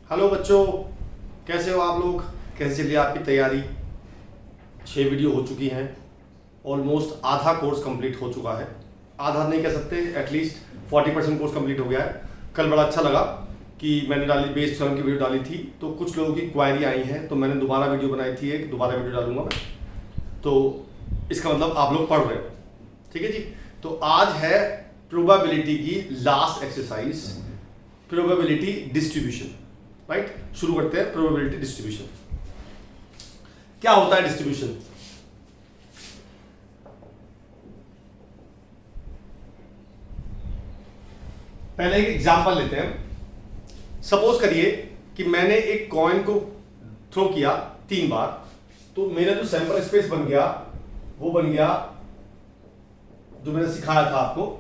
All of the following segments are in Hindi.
हेलो बच्चों, कैसे हो आप लोग? कैसे चल रही है आपकी तैयारी? 6 वीडियो हो चुकी हैं। ऑलमोस्ट आधा कोर्स कंप्लीट हो चुका है। आधा नहीं कह सकते, एटलीस्ट 40% कोर्स कंप्लीट हो गया है। कल बड़ा अच्छा लगा कि मैंने डाली बेस थ्योरम की वीडियो डाली थी, तो कुछ लोगों की क्वायरी आई है, तो मैंने दोबारा वीडियो बनाई थी, एक दोबारा वीडियो डालूंगा मैं। तो इसका मतलब आप लोग पढ़ रहे हो, ठीक है जी। तो आज है प्रोबेबिलिटी की last exercise, probability distribution. Right, शुरू करते हैं। प्रोबेबिलिटी डिस्ट्रीब्यूशन क्या होता है? डिस्ट्रीब्यूशन पहले एक एग्जांपल लेते हैं। सपोज करिए कि मैंने एक कॉइन को थ्रो किया 3 बार, तो मेरा जो सैंपल स्पेस बन गया वो बन गया जो मैंने सिखाया था आपको,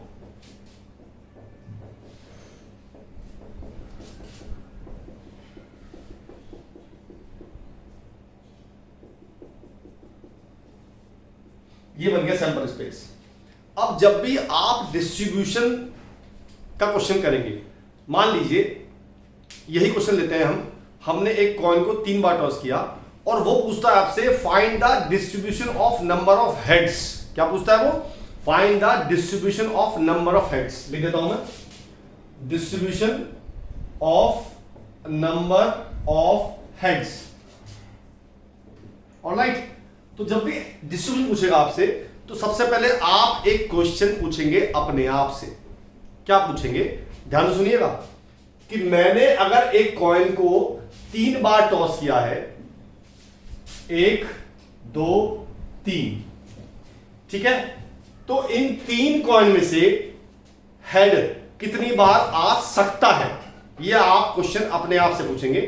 ये बन गया सैंपल स्पेस। अब जब भी आप डिस्ट्रीब्यूशन का क्वेश्चन करेंगे, मान लीजिए यही क्वेश्चन लेते हैं हमने एक कॉइन को 3 बार टॉस किया और वो पूछता है आपसे find the distribution of number of heads. क्या पूछता है वो? Find the distribution of number of heads. लिख देता हूं मैं, distribution of number of heads. Alright, तो जब भी डिस्ट्रीब्यूशन पूछेगा आपसे, तो सबसे पहले आप एक क्वेश्चन पूछेंगे अपने आप से। क्या पूछेंगे? ध्यान से सुनिएगा कि मैंने अगर एक कॉइन को 3 बार टॉस किया है, 1 2 3, ठीक है, तो इन 3 कॉइन में से हेड कितनी बार आ सकता है? यह आप क्वेश्चन अपने आप से पूछेंगे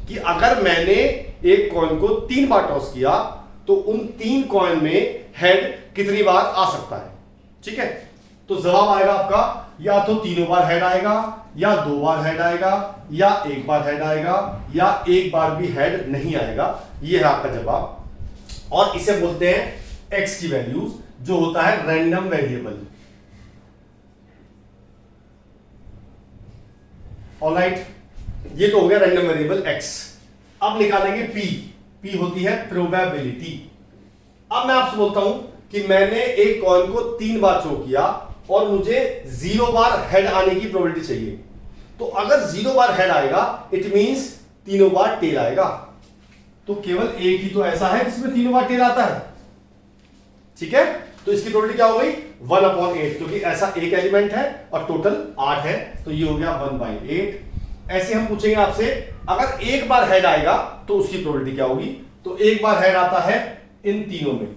कि अगर मैंने एक कॉइन को 3 बार टॉस किया तो उन 3 कॉइन में हेड कितनी बार आ सकता है। ठीक है, तो जवाब आएगा आपका या तो 3 बार हेड आएगा, या 2 बार हेड आएगा, या 1 बार हेड आएगा, या 1 बार भी हेड नहीं आएगा। यह है आपका जवाब, और इसे बोलते हैं एक्स की वैल्यूज, जो होता है रैंडम वेरिएबल। ऑलराइट, ये तो हो गया रैंडम वेरिएबल एक्स। अब निकालेंगे पी। पी होती है प्रोबेबिलिटी। अब मैं आपसे बोलता हूं कि मैंने एक कॉइन को 3 बार थ्रो किया और मुझे 0 बार हेड आने की प्रोबेबिलिटी चाहिए। तो अगर 0 बार हेड आएगा, इट मींस 3 बार टेल आएगा। तो केवल एक ही तो ऐसा है जिसमें 3 बार टेल आता है। ठीक है, तो इसकी प्रोबेबिलिटी क्या हो गई? 1/8, क्योंकि ऐसा एक एलिमेंट है और टोटल 8 है, तो ये हो गया 1/8। ऐसे हम पूछेंगे आपसे, अगर 1 बार हेड आएगा तो उसकी प्रोबेबिलिटी क्या होगी? तो 1 बार हेड आता है इन तीनों में।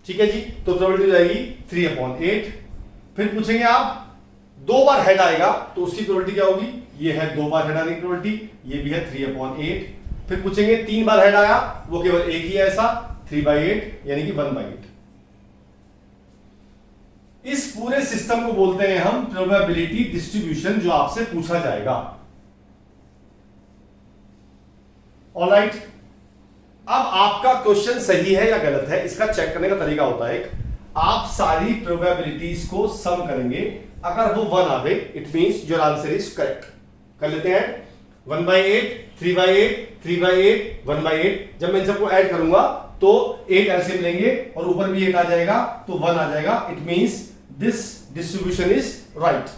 ठीक है जी, तो प्रोबेबिलिटी हो जाएगी 3/8। फिर पूछेंगे आप 2 बार हेड आएगा तो उसकी प्रोबेबिलिटी क्या होगी? ये है 2 बार हेड आने की प्रोबेबिलिटी, ये भी है 3/8। फिर पूछेंगे 3 बार हेड आया, वो केवल एक ही है ऐसा, 3/8 यानी कि 1/8। इस पूरे सिस्टम को बोलते हैं हम प्रोबेबिलिटी डिस्ट्रीब्यूशन, जो आपसे पूछा जाएगा। ऑलराइट, अब आपका क्वेश्चन सही है या गलत है, इसका चेक करने का तरीका होता है एक, आप सारी प्रोबेबिलिटीज को सम करेंगे। अगर वो 1 आवे, it means your answer is correct. कर लेते हैं 1/8, 3/8, 3/8, 1/8। जब मैं इन सबको ऐड करूंगा तो 8 एलसीएम लेंगे और ऊपर भी 8 आ जाएगा, तो 1 आ जाएगा। It means this distribution is right.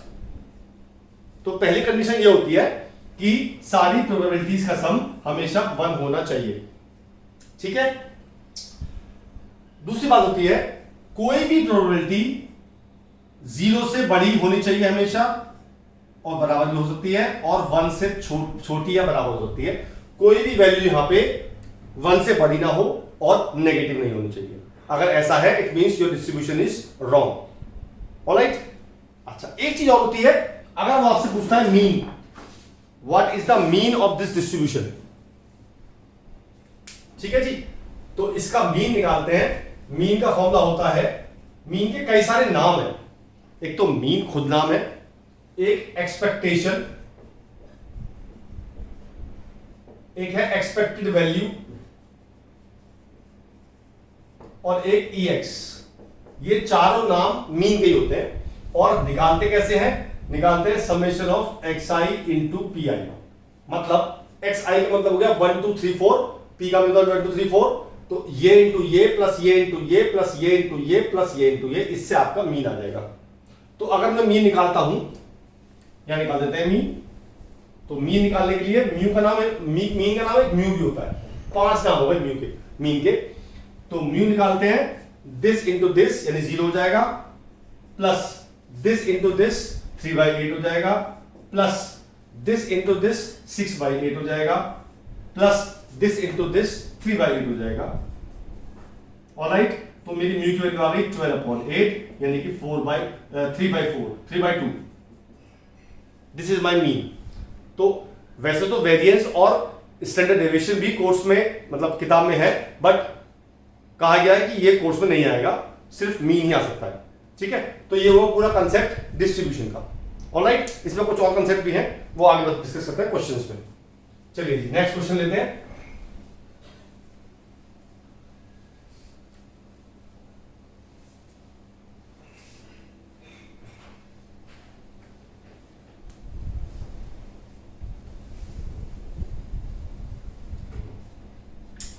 तो पहली कंडीशन ये होती है कि सारी प्रोबेबिलिटीज का सम हमेशा 1 होना चाहिए। ठीक है, दूसरी बात होती है, कोई भी प्रोबेबिलिटी 0 से बड़ी होनी चाहिए हमेशा, और बराबर भी हो सकती है, और 1 से छोटी या बराबर हो सकती है। कोई भी वैल्यू यहां पे 1 से बड़ी ना हो और नेगेटिव नहीं होनी चाहिए। अगर ऐसा है, it means your distribution is wrong. Alright, अच्छा एक चीज और होती है, अगर वो आपसे पूछता है mean, what is the mean of this distribution. ठीक है जी, तो इसका मीन निकालते हैं। मीन का फॉर्मूला होता है, मीन के कई सारे नाम हैं। एक तो मीन खुद नाम है, एक एक्सपेक्टेशन, एक है एक्सपेक्टेड वैल्यू, और एक EX। ये चारों नाम मीन के ही होते हैं। और निकालते कैसे हैं? निकालते हैं summation of x I into P I. मतलब एक्स आई का मतलब हो गया 1 2 3 4, पी का मतलब 1 2 3 4, तो ये इंटू ये प्लस ये इंटू ये प्लस ये इंटू ये प्लस ये इंटू ये, इससे आपका मीन आ जाएगा। तो अगर मैं मीन निकालता हूं, या निकाल देते हैं मीन, तो मीन निकालने के लिए म्यू का नाम है, मीन का नाम है म्यू भी होता है, 5 नाम होगा म्यू के, मीन के। तो म्यू निकालते हैं, दिस इंटू दिस यानी 0 हो जाएगा, प्लस दिस इंटू दिस 3/8 हो जाएगा, प्लस दिस इंटू दिस 6/8 हो जाएगा, प्लस दिस इंटू दिस 3/8 हो जाएगा। ऑलराइट, तो मेरी म्यू की वैल्यू आ गई 12/8 यानी कि 3/2। This is my mean. तो वैसे तो वेरिएंस और स्टैंडर्ड डेविएशन भी कोर्स में, मतलब किताब में है, बट कहा गया है कि ये कोर्स में नहीं आएगा, सिर्फ मीन ही आ सकता है। ठीक है, तो ये वो पूरा कंसेप्ट डिस्ट्रीब्यूशन का। ऑलराइट, इसमें कुछ और कंसेप्ट भी हैं, वो आगे डिस्कस करते हैं क्वेश्चंस में। चलिए जी, नेक्स्ट क्वेश्चन लेते हैं।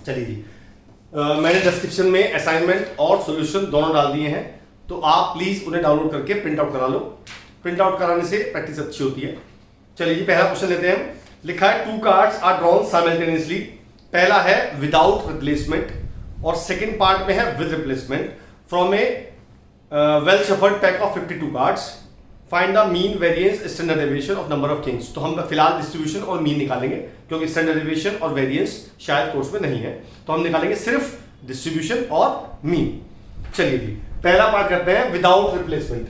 चलिए जी, मैंने डिस्क्रिप्शन में असाइनमेंट और सॉल्यूशन दोनों डाल दिए हैं, तो आप प्लीज उन्हें डाउनलोड करके प्रिंट आउट करा लो। प्रिंट आउट कराने से प्रैक्टिस अच्छी होती है। चलिए जी, पहला क्वेश्चन लेते हैं। लिखा है 2 कार्ड्स आर ड्रॉन साइमल्टेनियसली। पहला है विदाउट रिप्लेसमेंट और सेकंड पार्ट में है with replacement from A well shuffled pack of 52 cards. Find the mean variance standard deviation of number of Kings. तो हम फिलहाल डिस्ट्रीब्यूशन और मीन निकालेंगे, क्योंकि स्टैंडर्ड डेविएशन और वेरिएंस शायद कोर्स में नहीं है, तो हम निकालेंगे सिर्फ डिस्ट्रीब्यूशन और मीन। चलिए जी, पहला पार्ट करते हैं विदाउट रिप्लेसमेंट।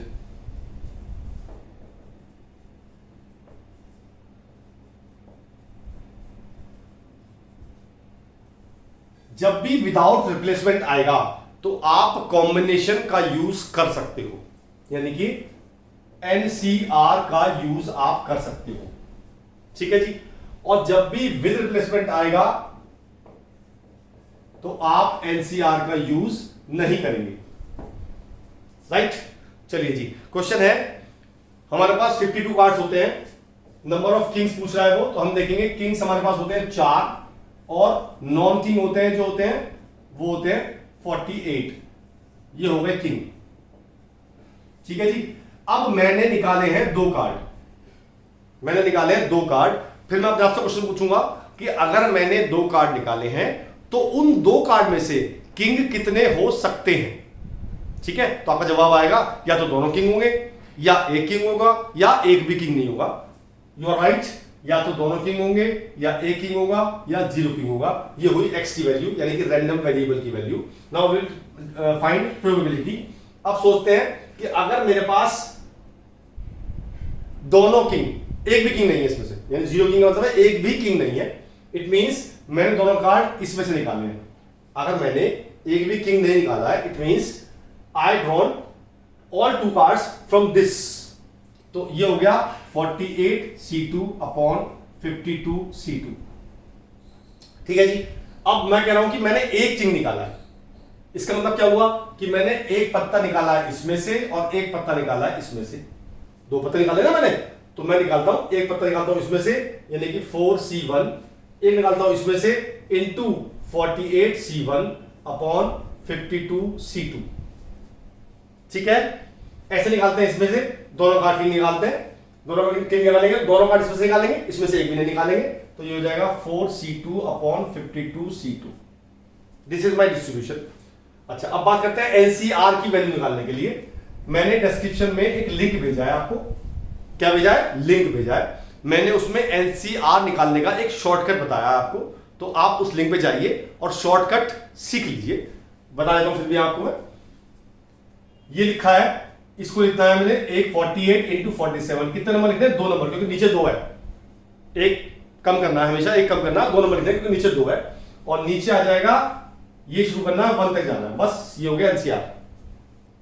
जब भी विदाउट रिप्लेसमेंट आएगा तो आप कॉम्बिनेशन का यूज कर सकते हो, यानी कि एनसीआर का यूज आप कर सकते हो। ठीक है जी, और जब भी विद रिप्लेसमेंट आएगा तो आप एनसीआर का यूज नहीं करेंगे। राइट, चलिए जी, क्वेश्चन है, हमारे पास 52 कार्ड्स होते हैं, नंबर ऑफ किंग्स पूछ रहा है वो, तो हम देखेंगे किंग्स हमारे पास होते हैं 4 और नॉन किंग होते हैं, जो होते हैं वो होते हैं 48। ये हो गए किंग। ठीक है जी, अब मैंने निकाले हैं 2 कार्ड, मैंने निकाले हैं 2 कार्ड। फिर मैं आपसे क्वेश्चन पूछूंगा कि अगर मैंने 2 कार्ड निकाले हैं तो उन 2 कार्ड में से किंग कितने हो सकते हैं। ठीक है, तो आपका जवाब आएगा या तो दोनों किंग होंगे, या एक किंग होगा, या एक भी किंग नहीं होगा। यू आर राइट, या तो दोनों किंग होंगे, या एक किंग होगा, या 0 किंग होगा। ये हुई एक्स की वैल्यू, यानी कि रैंडम वेरिएबल की value. Now will find probability. अब सोचते हैं कि अगर मेरे पास दोनों किंग, एक भी किंग नहीं है इसमें से, यानी 0 किंग का मतलब है एक भी किंग नहीं है, इट मींस मैंने दोनों कार्ड इसमें से निकाले हैं। अगर मैंने एक भी किंग नहीं निकाला है, it means I drawn all 2 cards from this. तो ये हो गया 48c2 अपॉन 52c2। ठीक है जी, अब मैं कह रहा हूं कि मैंने एक किंग निकाला है। इसका मतलब क्या हुआ कि मैंने एक पत्ता निकाला है इसमें से और एक पत्ता निकाला है इसमें से। 2 पत्ते निकाले ना मैंने, तो मैं निकालता हूं, एक पत्ता निकालता हूं इसमें से, यानी कि 4c1, एक निकालता हूं इसमें से इंटू 48c1 अपॉन 52c2। ठीक है, ऐसे निकालते हैं इसमें से, दोनों कार्ड किंग निकालते हैं, दोनों किंग निकालेंगे, दोनों कार्ड इसमें से निकालेंगे, इसमें से एक भी नहीं निकालेंगे, तो ये हो जाएगा 4c2 upon 52c2। This is my distribution. अच्छा, अब बात करते हैं एनसीआर की वैल्यू निकालने के लिए। मैंने डिस्क्रिप्शन में एक लिंक भेजा है आपको। क्या भेजा है? लिंक भेजा है। मैंने उसमें एनसीआर निकालने का एक शॉर्टकट बताया आपको, तो आप उस लिंक पे जाइए और शॉर्टकट सीख लीजिए। बता देता हूं फिर भी आपको मैं। ये लिखा है, इसको लिखना है मैंने 48 इंटू 47। कितने नंबर लिखने हैं? 2 नंबर, क्योंकि नीचे 2 है। एक कम करना है, हमेशा एक कम करना है, 2 नंबर लिखने हैं क्योंकि नीचे 2 है। और नीचे आ जाएगा, ये शुरू करना है 1 तक जाना है, बस ये हो गया एनसीआर।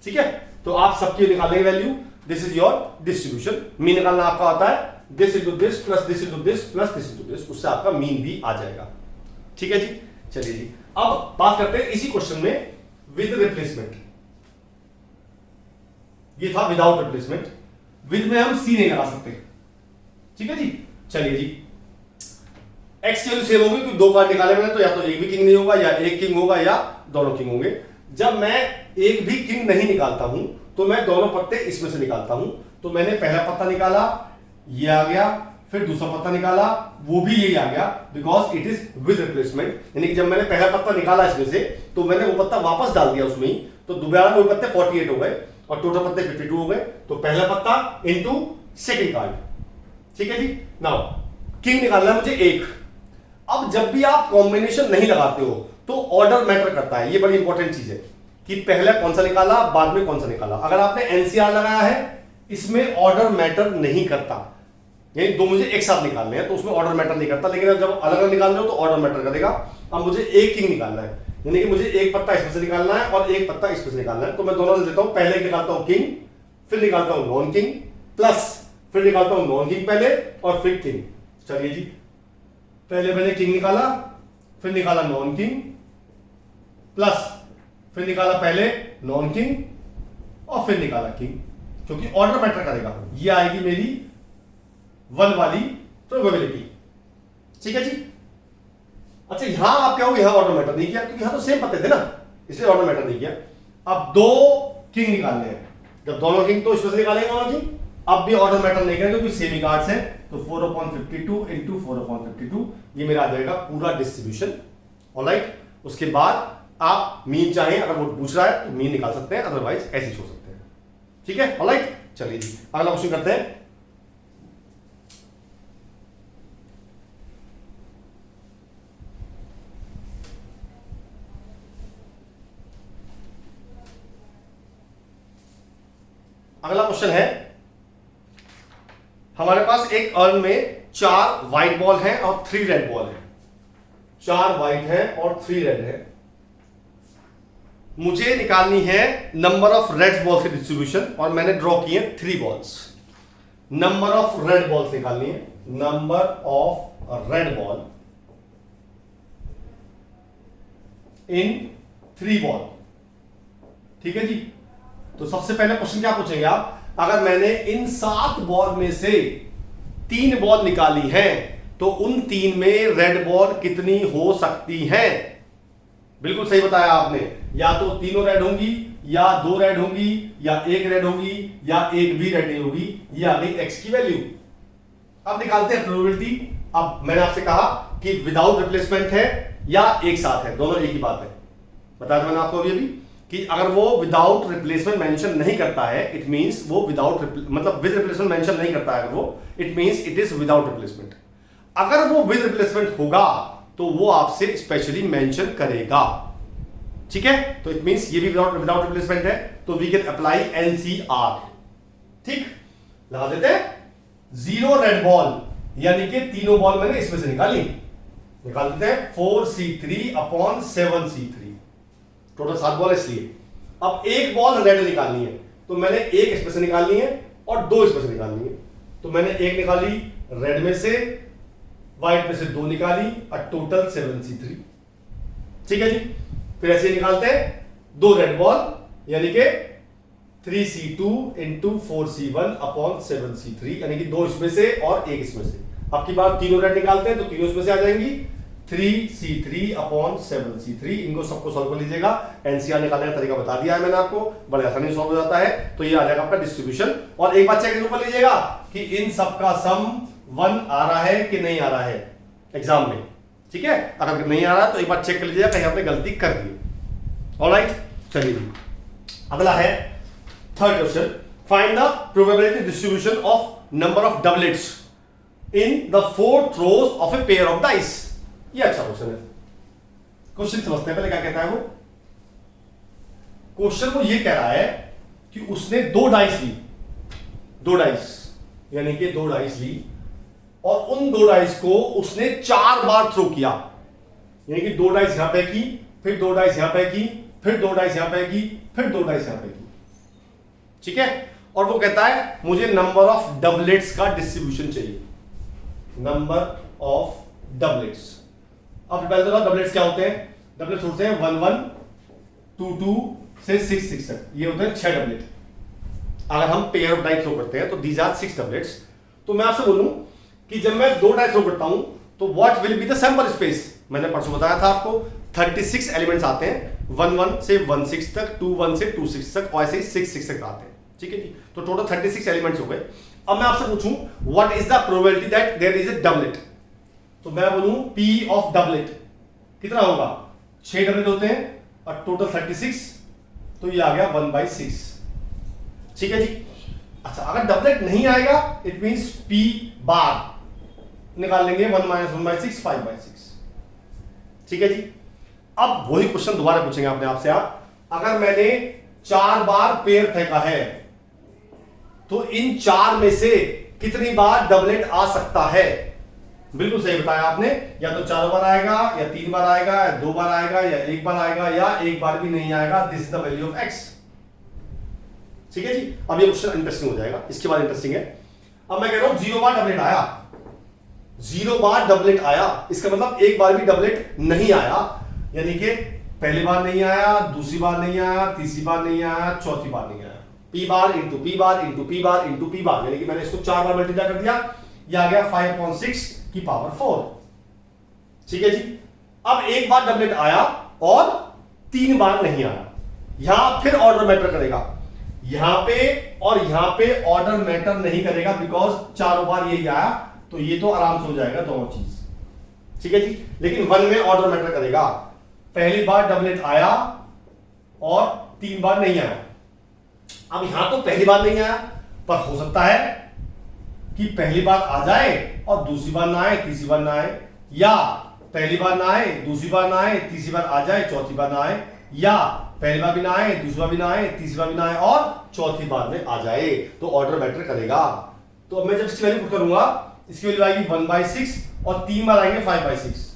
ठीक है, तो आप सबकी निकालेंगे value. This is your distribution. Mean निकालना आपका आता है this into this plus this into this plus this into this, उससे आपका मीन भी आ जाएगा। ठीक है जी, चलिए जी, अब बात करते हैं इसी क्वेश्चन में विद रिप्लेसमेंट। ये था विदाउट रिप्लेसमेंट। विद में हम सी नहीं लगा सकते, ठीक है जी। चलिए जी, एक्स की वैल्यू सेम होगी क्योंकि दो कार्ड निकाले मैंने, तो या तो एक भी किंग नहीं होगा या एक किंग होगा या दोनों किंग होंगे। जब मैं एक भी किंग नहीं निकालता हूं तो मैं दोनों पत्ते इसमें से निकालता हूं। तो मैंने पहला पत्ता निकाला, ये आ गया, फिर दूसरा पत्ता निकाला, वो भी यही आ गया, because it is with replacement. यानी कि जब मैंने पहला पत्ता निकाला इसमें से तो मैंने वो पत्ता वापस डाल दिया उसमें ही, तो दोबारा वो पत्ते 48 हो गए और टोटल पत्ते 52 हो गए। तो पहला पत्ता इनटू सेकंड कार्ड, ठीक है जी। नाउ किंग निकालना है मुझे एक। अब जब भी आप कॉम्बिनेशन नहीं लगाते हो तो ऑर्डर मैटर करता है, ये बड़ी इंपॉर्टेंट चीज है कि पहले कौन सा निकाला बाद में कौन सा निकाला। अगर आपने एनसीआर लगाया है इसमें ऑर्डर मैटर नहीं करता, यानी दो मुझे एक साथ निकालने हैं तो उसमें ऑर्डर मैटर नहीं करता, लेकिन जब अलग अलग निकाल रहे हो तो ऑर्डर मैटर करेगा। अब मुझे एक किंग निकालना है, यानी कि मुझे एक पत्ता इसमें से निकालना है और एक पत्ता इसमें से निकालना है। तो मैं दोनों लेता हूं, पहले निकालता हूं किंग, फिर निकालता हूं नॉन किंग, प्लस फिर निकालता हूं नॉन किंग पहले और फिर किंग। चलिए जी, पहले मैंने किंग निकाला, फिर निकाला नॉन किंग, प्लस फिर निकाला पहले नॉन किंग और फिर निकाला किंग, क्योंकि ऑर्डर मैटर करेगा। ये आएगी मेरी 1 वाली प्रोबेबिलिटी, ठीक है जी। अच्छा, यहां आप क्या हो, यहां ऑर्डर मैटर नहीं किया क्योंकि यहां तो सेम पत्ते थे ना, इसलिए ऑर्डर मैटर नहीं किया। अब दो किंग निकालने हैं, जब दोनों किंग तो इसमें से निकालेंगे दोनों किंग, अब भी ऑर्डर मैटर नहीं करेगा क्योंकि सेमी कार्ड्स हैं। तो 4/52 इंटू 4/52 ये मेरा आ जाएगा पूरा डिस्ट्रीब्यूशन। ऑलराइट, उसके बाद आप मीन चाहें, अगर वो पूछ रहा है तो मीन निकाल सकते हैं, अदरवाइज ऐसे छोड़ सकते हैं, ठीक है। ऑलराइट, चलिए जी अगला क्वेश्चन करते हैं। अगला क्वेश्चन है, हमारे पास एक अर्न में 4 व्हाइट बॉल हैं और 3 रेड बॉल हैं। 4 व्हाइट है और 3 रेड है। मुझे निकालनी है नंबर ऑफ रेड बॉल्स की डिस्ट्रीब्यूशन और मैंने ड्रॉ किए 3 balls. Number of red balls निकालनी है, number of red ball in 3 ball, ठीक है जी। तो सबसे पहले क्वेश्चन क्या पूछेंगे आप, अगर मैंने इन 7 बॉल में से 3 बॉल निकाली है तो उन 3 में रेड बॉल कितनी हो सकती हैं। बिल्कुल सही बताया आपने, या तो तीनों रेड होंगी या 2 रेड होंगी या 1 रेड होगी या 1 भी रेड नहीं होगी। ये आ गई एक्स की वैल्यू। अब निकालते हैं प्रोबेबिलिटी। अब मैंने आपसे कहा कि विदाउट रिप्लेसमेंट है या एक साथ है, दोनों एक ही बात है। बताया था मैंने आपको अभी कि अगर वो विदाउट रिप्लेसमेंट मेंशन नहीं करता है, इट मींस वो विदाउट मतलब विद रिप्लेसमेंट मेंशन नहीं करता है अगर वो, it means it is without replacement. अगर वो विद रिप्लेसमेंट होगा तो वो आपसे स्पेशली मेंशन करेगा, ठीक है। तो इट मींस ये भी विदाउट रिप्लेसमेंट है, तो वी कैन अप्लाई एनसीआर, ठीक। लगा देते हैं 0 रेड बॉल, यानी कि तीनों बॉल मैंने इसमें से निकाल देते हैं 4c3/7c3, टोटल 7 बॉल इसलिए। अब एक बॉल रेड निकालनी है तो मैंने एक इसमें से निकालनी है और 2 इसमें से निकालनी है। तो मैंने एक निकाली रेड में से, व्हाइट में से 2 निकाली और टोटल 7c3, ठीक है जी। फिर ऐसे निकालते हैं 2 रेड बॉल, यानी कि 3c2 इंटू 4c1/7c3, यानी कि 2 इसमें से और 1 इसमें से। अब की बार तीनों रेड निकालते हैं तो तीनों इसमें से आ जाएंगी 3c3/7c3। इनको सबको सॉल्व कर लीजिएगा, एनसीआर निकालने का तरीका बता दिया है मैंने आपको, बड़े आसानी से सॉल्व हो जाता है। तो ये आ जाएगा आपका डिस्ट्रीब्यूशन। और एक बात चेक कर लीजिएगा कि इन सबका सम 1 आ रहा है कि नहीं आ रहा है एग्जाम में, ठीक है। अगर नहीं आ रहा है तो एक बार चेक कर लीजिएगा कहीं आपने गलती कर दी। ऑलराइट, चलिए अगला है third question, find the probability distribution of number of doublets in the 4th rose of a pair of dice. ये अच्छा क्वेश्चन है। क्वेश्चन समझते हैं पहले क्या कहता है वो। क्वेश्चन वो ये कह रहा है कि उसने 2 डाइस ली, 2 डाइस यानी कि 2 डाइस ली और उन 2 डाइस को उसने 4 बार थ्रो किया, यानी कि 2 डाइस यहां पे की, फिर 2 डाइस यहां पे की, फिर 2 डाइस यहां पे की, फिर 2 डाइस यहां पे की, ठीक है। और वो कहता है मुझे नंबर ऑफ डबलेट्स का डिस्ट्रीब्यूशन चाहिए, नंबर ऑफ डबलेट्स। अब पहले तो डबलेट्स क्या होते हैं, डबलेट्स होते हैं 1 1 2 2 से 6 6 तक, ये होते हैं 6 डबलेट, अगर हम पेयर ऑफ डाई थ्रो करते हैं तो दीज आर 6 डबलेट्स। तो मैं आपसे बोलूं कि जब मैं 2 डाई थ्रो करता हूं तो what will be the sample space. मैंने परसों बताया था आपको 36 एलिमेंट्स आते हैं, 1 से 16 तक, 2 से 26 तक, और ऐसे ही 6 तक आते हैं। ठीक है जी, तो टोटल 36 एलिमेंट्स हो गए। अब मैं आपसे पूछूं what is the probability that there is a doublet, तो मैं बोलूं P ऑफ डबलेट कितना होगा, 6 डबलेट होते हैं और टोटल 36, तो ये आ गया 1/6। ठीक है जी। अच्छा, अगर डबलेट नहीं आएगा इट मींस P बार निकाल लेंगे, 1 - 1/6 5/6। ठीक है जी। अब वही क्वेश्चन दोबारा पूछेंगे अपने आप से आप, अगर मैंने 4 बार पेयर फेंका है तो इन 4 में से कितनी बार डबलेट आ सकता है। बिल्कुल सही बताया आपने, या तो 4 बार आएगा, या 3 बार आएगा, या 2 बार आएगा, या 1 बार आएगा, या 1 बार भी नहीं आएगा। This is the value of x। ठीक है जी। अब ये क्वेश्चन इंटरेस्टिंग हो जाएगा, इसके बाद इंटरेस्टिंग है। अब मैं कह रहा हूं 0 बार डबलेट आया, 0 बार डबलेट आया, इसका मतलब 1 बार भी डबलेट नहीं आया, यानी कि पहली बार नहीं आया, दूसरी बार नहीं आया, तीसरी बार नहीं आया, चौथी बार नहीं आया। P bar into P bar into P bar into P बार, यानी कि मैंने इसको 4 बार मल्टीप्लाई कर दिया, ये आ गया 5/6 की पावर 4। ठीक है जी। अब 1 बार डबलेट आया और 3 बार नहीं आया, यहां फिर ऑर्डर मैटर करेगा, यहां पे और यहां पे ऑर्डर मैटर नहीं करेगा, बिकॉज 4 बार यही आया, तो ये तो आराम से हो जाएगा दोनों चीज। ठीक है जी। लेकिन 1 में ऑर्डर मैटर करेगा, पहली बार डबलेट आया और 3 बार नहीं आया। अब यहां तो पहली बार नहीं आया, पर हो सकता है कि पहली बार आ जाए और दूसरी बार ना आए, तीसरी बार ना आए, या पहली बार ना आए, दूसरी बार ना आए, तीसरी बार आ जाए, चौथी बार ना आए, या पहली बार भी ना आए, दूसरी बार भी ना आए, तीसरी बार भी ना आए और चौथी बार में आ जाए, तो ऑर्डर मैटर करेगा। तो अब मैं जब इसकी वैल्यू पुट करूंगा, इसकी वैल्यू आएगी 1/6 और 3 बार आएंगे 5/6,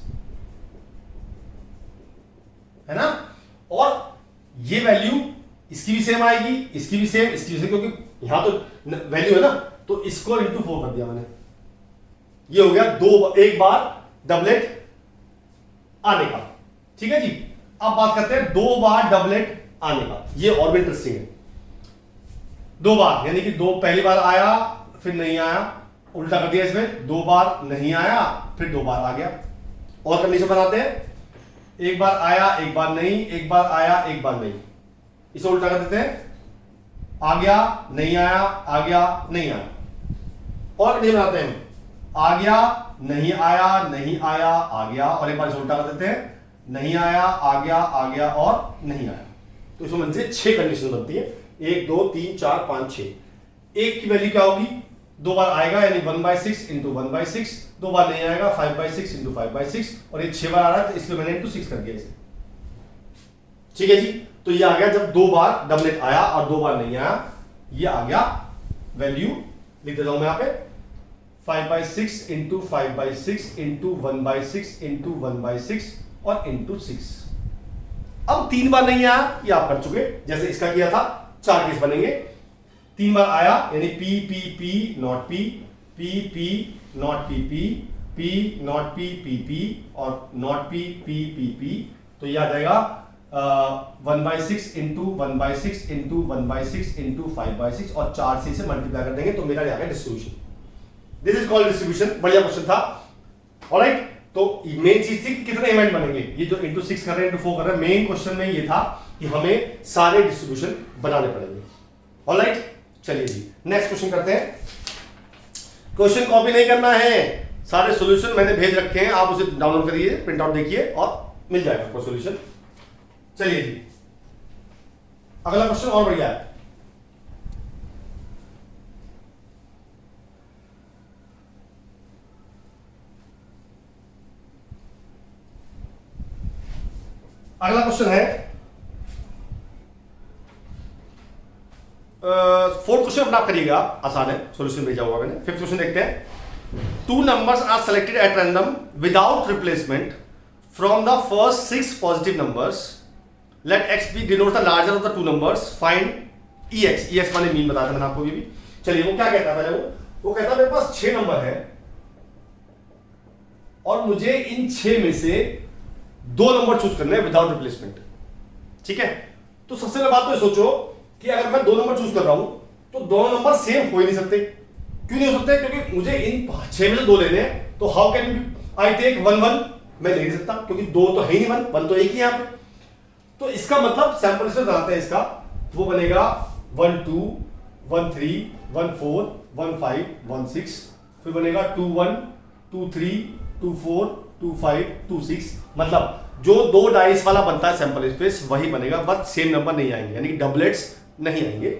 है ना। और ये वैल्यू इसकी भी सेम आएगी, इसकी भी सेम, इसकी भी सेम, क्योंकि यहां तो वैल्यू है ना, तो इसको इंटू 4 कर दिया मैंने, ये हो गया 1 बार डबलेट आने का। ठीक है जी। अब बात करते हैं 2 बार डबलेट आने का, ये और भी इंटरेस्टिंग है। 2 बार यानी कि पहली बार आया फिर नहीं आया, उल्टा कर दिया इसमें, 2 बार नहीं आया फिर 2 बार आ गया। और कंडीशन बनाते हैं, 1 बार आया 1 बार नहीं, 1 बार आया 1 बार नहीं, इसे उल्टा कर देते हैं, आ गया नहीं आया, आ गया नहीं आया। और कंडीशन बनाते हैं, आ गया नहीं आया, नहीं आया आ गया, और एक बार इसे उल्टा कर देते हैं, नहीं आया आ गया और नहीं आया। तो इसमें मन से 6 कंडीशन बनती है, 1 2 3 4 5 6। एक की वैल्यू क्या होगी, 2 बार आएगा यानी 1/6 इंटू 1/6, 2 बार नहीं आएगा 5/6 इंटू 5/6, और ये 6 बार आ रहा है तो इसलिए मैंने इंटू 6 कर दिया इसे। ठीक है जी। तो ये आ गया जब 2 बार डबलेट आया और 2 बार नहीं आया, ये आ गया वैल्यू, लिख देता हूं मैं यहां पे, 5/6 इंटू 5/6 इंटू 1/6 इंटू 1/6 और इंटू 6। अब 3 बार नहीं आया, ये आप कर चुके, जैसे इसका किया था, 4 केस बनेंगे। 3 बार आया यानी P P P not P, P P not P P, P not P P P और not P P P P, तो ये आ जाएगा 1/6 इंटू 1/6 इंटू 1/6 इंटू 5/6 और 4 से इसे मल्टीप्लाई कर देंगे, तो मेरा आ गया distribution. This is called distribution. बढ़िया क्वेश्चन था। ऑलराइट, तो मेन चीज थी कि कितने इवेंट बनेंगे, ये जो इंटू 6 कर रहे हैं, इंटू 4 कर रहे हैं, मेन क्वेश्चन में ये था कि हमें सारे डिस्ट्रीब्यूशन बनाने पड़ेंगे। ऑलराइट, चलिए जी नेक्स्ट क्वेश्चन करते हैं। क्वेश्चन कॉपी नहीं करना है, सारे सॉल्यूशन मैंने भेज रखे हैं, आप उसे डाउनलोड करिए, प्रिंट आउट देखिए और मिल जाएगा आपको सॉल्यूशन। चलिए जी अगला क्वेश्चन और बढ़िया है। अगला क्वेश्चन है, फोर्थ क्वेश्चन अपना आप करिएगा, आसान है, सॉल्यूशन भेजा हुआ मैंने। फिफ्थ क्वेश्चन देखते हैं। 2 numbers are selected at random without replacement from the first 6 positive numbers. Let x be denote the larger of the 2 numbers. Find ex. ex माने मीन बताया था मैंने आपको भी। चलिए वो क्या कहता है पहले, वो कहता है मेरे पास 6 नंबर है और मुझे इन 6 में से 2 नंबर चूज करने हैं विदाउट रिप्लेसमेंट। ठीक है, तो सबसे पहले बात तो ये सोचो कि अगर मैं 2 नंबर चूज कर रहा हूं तो दोनों नंबर सेम हो ही नहीं सकते। क्यों नहीं हो सकते? क्योंकि मुझे इन 6 में से 2 लेने हैं, तो हाउ कैन आई टेक 1 1? मैं ले नहीं सकता क्योंकि 2 तो है ही नहीं, 1 तो एक ही यहां पे। तो इसका मतलब सैंपल स्पेस बनाते हैं इसका, वो बनेगा 1 2 1 3 1 4 1 5 1 6, फिर बनेगा 2 1 2 3 2 4 2 5 2 6। मतलब जो 2 डाइस वाला बनता है सैंपल स्पेस वही बनेगा, बस सेम नंबर नहीं आएंगे, यानी कि डबलेट्स नहीं आएंगे।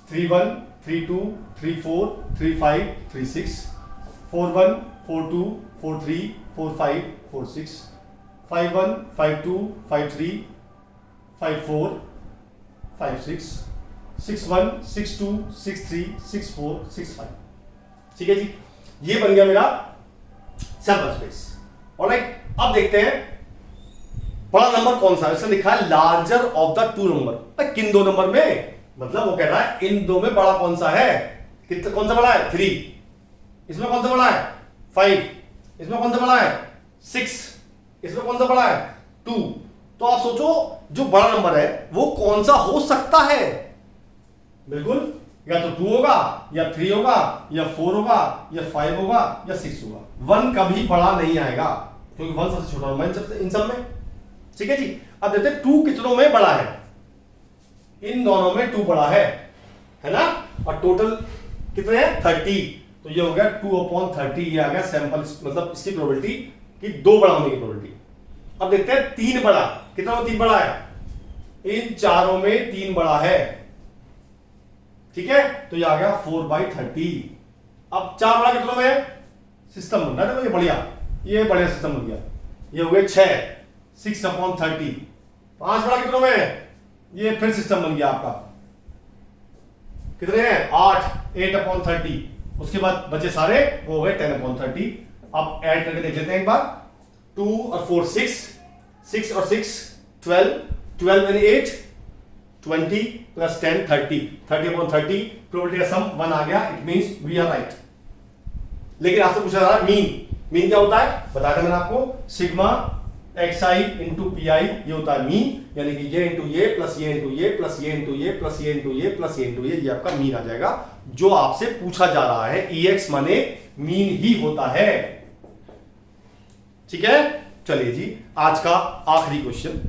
3 1 3 2 3 4 3 5 3 6 4 1 4 2 4 3 4 5 4 6 5 1 5 2 5 3 5 4 5 6 6 1 6 2 6 3 6 4 6 5। ठीक है जी, ये बन गया मेरा सैंपल स्पेस। ऑलराइट, अब देखते हैं बड़ा नंबर कौन सा है। इसमें लिखा है लार्जर ऑफ द 2 नंबर। किन 2 नंबर में? मतलब वो कह रहा है इन 2 में बड़ा कौन सा है? कितना, कौन सा बड़ा है? 3। इसमें कौन सा बड़ा है? 5। इसमें कौन सा बड़ा है? 6। इसमें कौन सा बड़ा है? 2। तो आप सोचो जो बड़ा नंबर है वो कौन सा हो सकता है? बिल्कुल, या तो 2 होगा, या 3 होगा, या 4 होगा, या 5 होगा, या 6 होगा। 1 कभी बड़ा नहीं आएगा क्योंकि 1 सबसे छोटा नंबर इन सब में। ठीक है जी, अब देखते हैं 2 कितनों में बड़ा है। इन दोनों में 2 बड़ा है ना? और टोटल कितने हैं? 30। तो ये हो गया 2/30, ये आ गया सैंपल, मतलब इसकी प्रोबेबिलिटी कि 2 बड़ा होने की प्रोबेबिलिटी। अब देखते हैं 3 बड़ा, कितना में 3 बड़ा है? इन चारों में 3 बड़ा है। ठीक है, तो ये आ गया 4/30। अब 4 बड़ा कितनों में है? सिस्टम बन रहा है ना, ये बढ़िया सिस्टम बन गया। ये हो गए 6 6/30। 5 बड़ा कितनों में है? ये फिर सिस्टम बन गया आपका, कितने हैं? 8 8/30। उसके बाद बचे सारे वो हो गए 10/30। अब ऐड करके देख लेते हैं एक बार। 2 और 4 6, 6 और 6 12, 12 and 8 20 plus 10 30, 30/30। प्रोबेबिलिटी का सम 1 आ गया, it means we are right. लेकिन आपसे पूछा जा रहा है मीन क्या होता है? बताया था मैंने आपको, sigma xi into P I, ये होता है मीन, यानी कि ये इंटू ये प्लस ये इंटू ये प्लस ये इंटू ये प्लस ये इंटू ये प्लस ये इंटू ये आपका मीन आ जाएगा। जो आपसे पूछा जा रहा है ex माने मीन ही होता है। ठीक है, चलिए जी आज का आखिरी क्वेश्चन।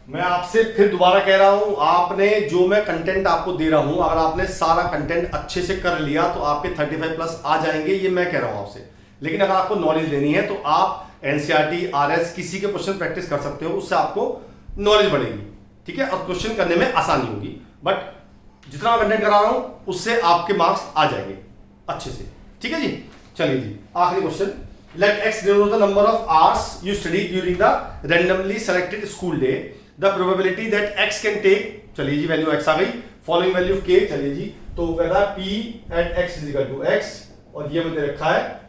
मैं आपसे फिर दोबारा कह रहा हूं, आपने जो मैं कंटेंट आपको दे रहा हूं, अगर आपने सारा कंटेंट अच्छे से कर लिया तो आपके 35 प्लस आ जाएंगे, ये मैं कह रहा हूं आपसे। लेकिन अगर आपको नॉलेज लेनी है तो आप एनसीईआरटी आरएस किसी के क्वेश्चन प्रैक्टिस कर सकते हो, उससे आपको नॉलेज बढ़ेगी। ठीक है, और क्वेश्चन करने में आसानी होगी। बट जितना कंटेंट करा रहा हूं उससे आपके मार्क्स आ जाएंगे अच्छे से। ठीक है जी, चलिए जी आखिरी question. Let X denote the number of hours you study during the randomly selected school day. The probability that x can take, चलिए जी वैल्यू x आ गई, फॉलोइंग वैल्यू ऑफ k, चलिए जी तो कहता है p at x is equal to x, और ये मैंने रखा है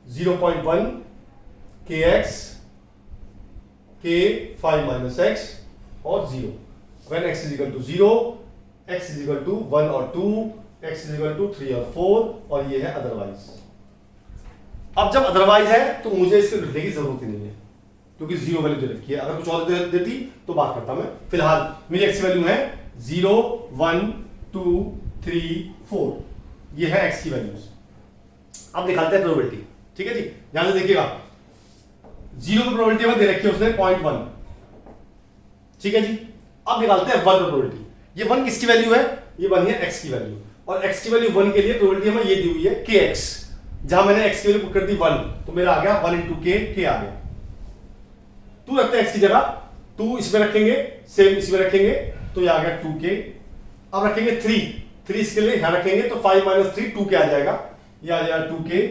0.1 kx k 5 minus x और 0 when x is equal to 0, x is equal to 1 और 2, x is equal to 3 और 4, और ये है अदरवाइज। अब जब अदरवाइज है तो मुझे इसके लिखने की जरूरत ही नहीं है क्योंकि 0 वैल्यू दे रखी है। अगर कुछ और देती तो बात करता मैं। फिलहाल मेरी x की वैल्यू है 0 1 2 3 4, ये है x की वैल्यूज। अब निकालते हैं प्रोबेबिलिटी। ठीक है जी, ध्यान से देखिएगा, 0 की प्रोबेबिलिटी में दे रखी है उसने 0.1। ठीक है जी, अब निकालते हैं 1 की प्रोबेबिलिटी। ये 1 किसकी वैल्यू है? ये 1 है x की वैल्यू, और x की वैल्यू 1 के लिए प्रोबेबिलिटी हमें ये दी हुई है kx। जहां मैंने x की वैल्यू पुट कर दी 1, तो मेरा आ गया 1 into k आ गया। 2 रखते हैं x की जगह, 2 इसमें रखेंगे, सेम इसमें रखेंगे, तो ये आ गया 2k। अब रखेंगे 3 इसके लिए यहां रखेंगे, तो 5 minus 3 2k आ जाएगा, ये आ जाएगा 2k।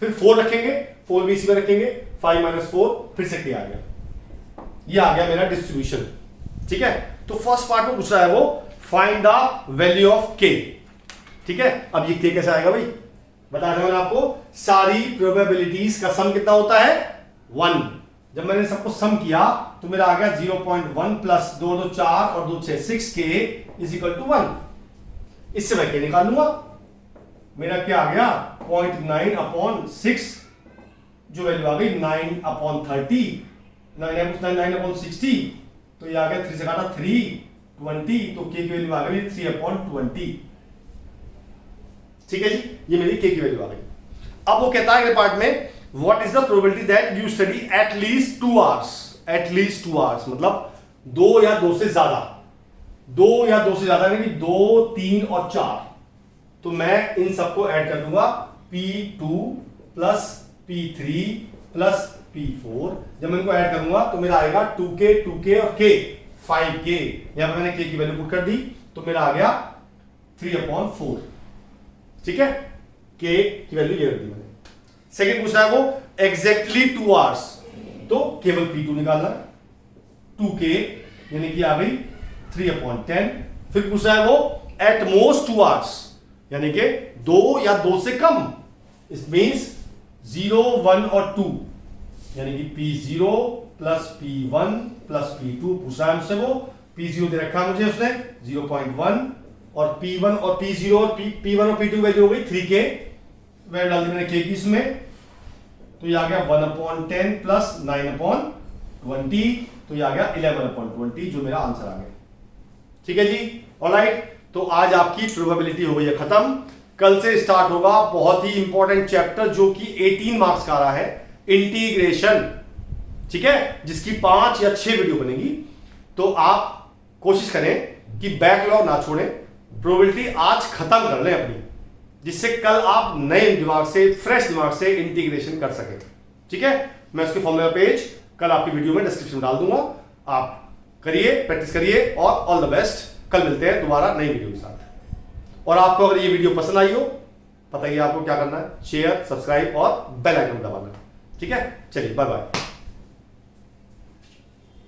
फिर 4 रखेंगे, 4 भी इसी में रखेंगे, 5 minus 4 फिर से k आ गया। ये आ गया मेरा डिस्ट्रीब्यूशन। ठीक है, तो फर्स्ट पार्ट में पूछ रहा है वो find the value of k। ठीक है, अब ये k कैसे आएगा भाई? बता रहा हूं मैं आपको, सारी प्रोबेबिलिटीज का सम कितना होता है? 1। जब मैंने सबको सम किया तो मेरा आ गया 0.1 प्लस 2 2 4 और 2 6 6k इज इक्वल टू 1। इससे मैं क्या निकाल लूंगा, मेरा क्या आ गया 0.9/6, जो वैल्यू आ गई 9/30, 9/60, तो ये आ गया 3 से काटा 320, तो के की वैल्यू आ गई 3/20। ठीक है जी, ये मेरी के की वैल्यू आ गई। अब वो कहता है अगले पार्ट में, what is the probability that you study at least 2 hours, at least 2 hours मतलब 2 या 2 से ज्यादा, 2 या 2 से ज्यादा यानी 2, 3 और 4। तो मैं इन सबको ऐड कर दूंगा, P2 plus P3 plus P4। जब मैं इनको ऐड करूंगा तो मेरा आएगा 2K, 2K और K 5K। यहां पर मैंने K की वैल्यू पुट कर दी, तो मेरा आ गया 3/4। ठीक है, K की वैल्यू ये रख दी मैंने। सेकंड पूछ रहा है वो एग्जैक्टली 2 आवर्स, तो केवल P2 निकालना, 2K यानी कि आ गई 3/10। फिर पूछ रहा है वो एट मोस्ट 2 आवर्स, यानी कि 2 या 2 से कम, इट मींस 0, 1 और 2, यानी कि P0 plus P1 plus P2 पूछ रहा है मुझसे वो। P0 दे रखा है मुझे उसने 0.1, और P1 और P0 और P1 और P2 वैल्यू हो गई 3K, वैल्यू डाल दी मैंने K की इसमें, तो ये आ गया 1/10 प्लस 9/20, तो ये आ गया 11/20, जो मेरा आंसर आ गया। ठीक है जी, ऑलराइट। तो आज आपकी प्रोबेबिलिटी हो गई है खत्म। कल से स्टार्ट होगा बहुत ही इंपॉर्टेंट चैप्टर जो कि 18 मार्क्स का आ रहा है, इंटीग्रेशन। ठीक है, जिसकी 5 या 6 वीडियो बनेगी। तो आप कोशिश करें कि बैकलॉग ना छोड़ें, प्रोबेबिलिटी आज खत्म कर लें अपनी, जिससे कल आप नए दिमाग से, फ्रेश दिमाग से इंटीग्रेशन कर सकें। ठीक है, मैं उसके फॉर्मूला पेज कल आपकी वीडियो में डिस्क्रिप्शन में डाल दूंगा, आप करिए, प्रैक्टिस करिए, और ऑल द बेस्ट। कल मिलते हैं दोबारा नई वीडियो के साथ। और आपको अगर ये वीडियो पसंद आई हो, पता ही आपको क्या करना है, शेयर, सब्सक्राइब और बेल आइकन दबाना। ठीक है, चलिए बाय बाय।